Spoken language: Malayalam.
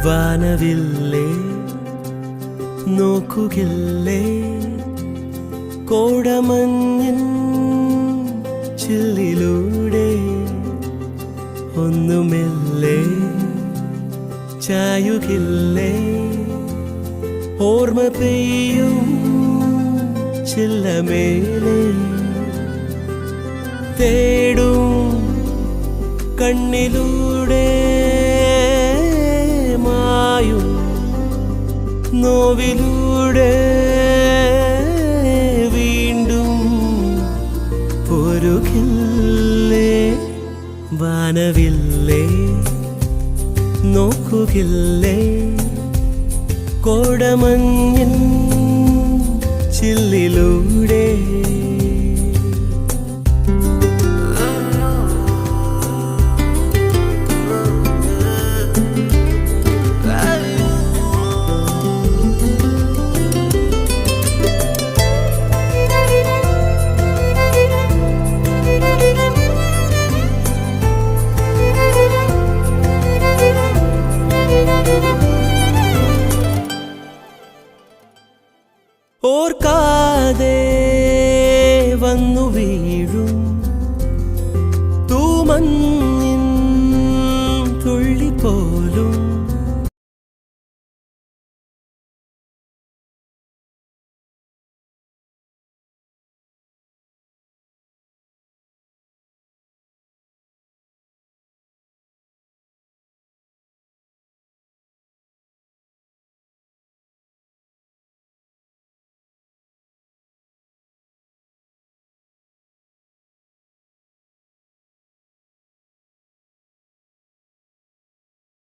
വാനവില്ലേ നോക്കുകില്ലേ കോടമഞ്ഞിൻ ചില്ലിലൂടെ ഒന്നുമില്ലേ ചായുകില്ലേ ഓർമ്മ പെയ്യും ചില്ലമേലെ തേടും കണ്ണിലൂടെ മായും നോവിലൂടെ വീണ്ടും പൊരുകില്ലേ വാനവില്ലേ നോക്കുകില്ലേ കോടമഞ്ഞിൻ ചില്ലിലൂടെ ഓർക്കാതെ വന്നു വീഴും തൂമഞ്ഞിൻ തുള്ളി പോലും